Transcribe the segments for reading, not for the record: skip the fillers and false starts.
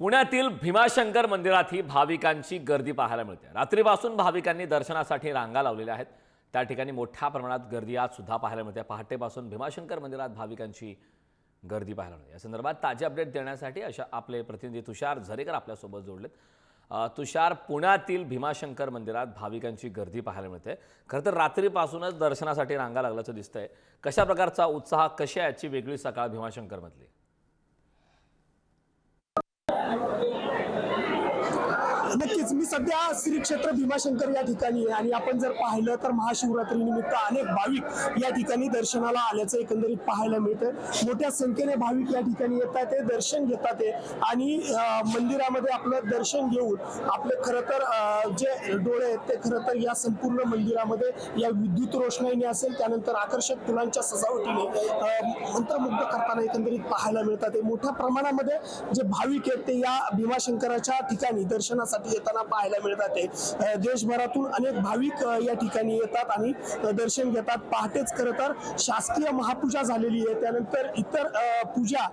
पुण्यातील भीमाशंकर मंदिरातही भाविकांची गर्दी पाहायला मिळते। रात्रीपासून भाविकांनी दर्शनासाठी रांगा लावलेल्या आहेत। त्या ठिकाणी मोठ्या प्रमाणात गर्दी आज सुद्धा पाहायला मिळते। पहाटेपासून भीमाशंकर मंदिरात भाविकांची गर्दी पाहायला मिळते। या संदर्भात ताजे अपडेट देण्यासाठी आपले प्रतिनिधी तुषार झरेकर आपल्यासोबत जोडलेत। तुषार, पुण्यातील भीमाशंकर मंदिरात भाविकांची गर्दी पाहायला मिळते। खरं तर रात्रीपासूनच दर्शनासाठी रांगा लागल्याचं दिसतंय। कशा प्रकारचा उत्साह, कशी आहे याची वेगळी सकाळ भीमाशंकर मधली? नक्कीच मी सध्या श्री क्षेत्र भीमाशंकर या ठिकाणी आहे आणि आपण जर पाहिलं तर महाशिवरात्री निमित्त अनेक भाविक या ठिकाणी दर्शनाला आल्याचं एकंदरीत पाहायला मिळतं। मोठ्या संख्येने भाविक या ठिकाणी येतात, ते दर्शन घेतात आणि मंदिरामध्ये आपलं दर्शन घेऊन आपले खरं तर जे डोळे आहेत ते खरं तर या संपूर्ण मंदिरामध्ये या विद्युत रोषणाईने असेल, त्यानंतर आकर्षक फुलांच्या सजावटीने मंत्रमुग्ध करताना एकंदरीत पाहायला मिळतात। मोठ्या प्रमाणामध्ये जे भाविक आहेत ते या भीमाशंकराच्या ठिकाणी दर्शनासाठी येताना पाहायला मिळतात। देशभरातून अनेक भाविक या ठिकाणी येतात आणि दर्शन घेतात। पहाटेच खरं तर शासकीय महापूजा झालेली आहे, त्यानंतर इतर पूजा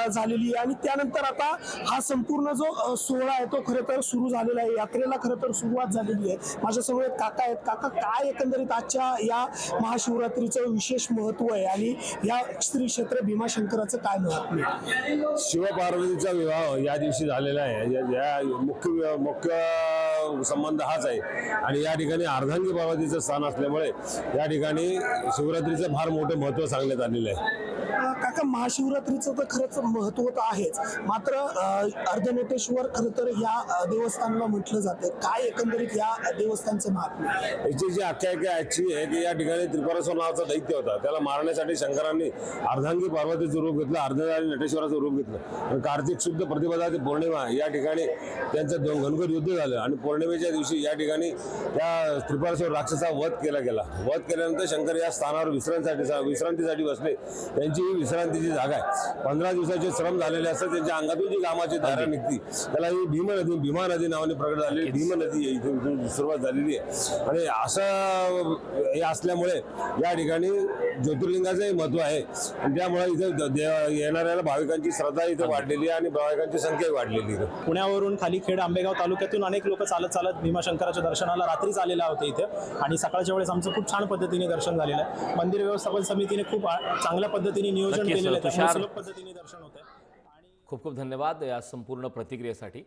झालेली आहे आणि त्यानंतर आता हा संपूर्ण जो सोहळा आहे तो खरं तर सुरू झालेला आहे। यात्रेला खरं तर सुरुवात झालेली आहे। माझ्यासमोर एक काका आहेत। काका, काय एकंदरीत आजच्या या महाशिवरात्रीचं विशेष महत्व आहे आणि या श्री क्षेत्र भीमाशंकराचं काय महत्व आहे? शिवपार्वतीचा विवाह या दिवशी झालेला आहे। या मुख्य संबंध हाच आहे आणि या ठिकाणी अर्धांगी पार्वतीचं स्थान असल्यामुळे या ठिकाणी शिवरात्रीचं फार मोठं महत्त्व सांगण्यात आलेलं आहे। काका, महाशिवरात्रीचं तर खरंच महत्व तर आहेच, मात्र अर्धनटेश्वर खरं तर या देवस्थानाला म्हटलं जातं। काय एकंदरीत या देवस्थानाचं महात्म्य? याची जी आख्यायिका याची आहे की या ठिकाणी त्रिपुरासूर नावाचा दैत्य होता, त्याला मारण्यासाठी शंकरांनी अर्धांगी पार्वतीचं रूप घेतलं, अर्धनारी नटेश्वराचं रूप घेतलं आणि कार्तिक शुद्ध प्रतिपदा ते पौर्णिमा या ठिकाणी त्यांचं घनघोर युद्ध झालं आणि पौर्णिमेच्या दिवशी या ठिकाणी त्या त्रिपुरासूर राक्षसा वध केला गेला। वध केल्यानंतर शंकर या स्थानावर विश्रांतीसाठी बसले। त्यांची ही विश्रांतीची जागा आहे। 15 दिवसाचे श्रम झालेले असतात, त्यांच्या अंगातून जी कामाची धारा निघती त्याला ही भीमा नदी नावाने प्रकट झालेली भीम नदी इथून सुरुवात झालेली आहे। आणि असं हे असल्यामुळे या ठिकाणी ज्योतिर्लिंगाचंही महत्व आहे आणि त्यामुळे इथे येणाऱ्या भाविकांची श्रद्धा इथे वाढलेली आहे आणि भाविकांची संख्या वाढलेली आहे। पुण्यावरून खाली खेड आंबेगाव तालुक्यातून अनेक लोक चालत भीमाशंकराच्या दर्शनाला रात्रीच आलेले होते इथे आणि सकाळच्या वेळेस आमचं खूप छान पद्धतीने दर्शन झालेलं आहे। मंदिर व्यवस्थापन समितीने खूप चांगल्या पद्धतीने नियोजन केलेलं आहे, त्यामुळे सुलभ पद्धतीने दर्शन होतं। खूप खूप धन्यवाद या संपूर्ण प्रतिक्रियेसाठी।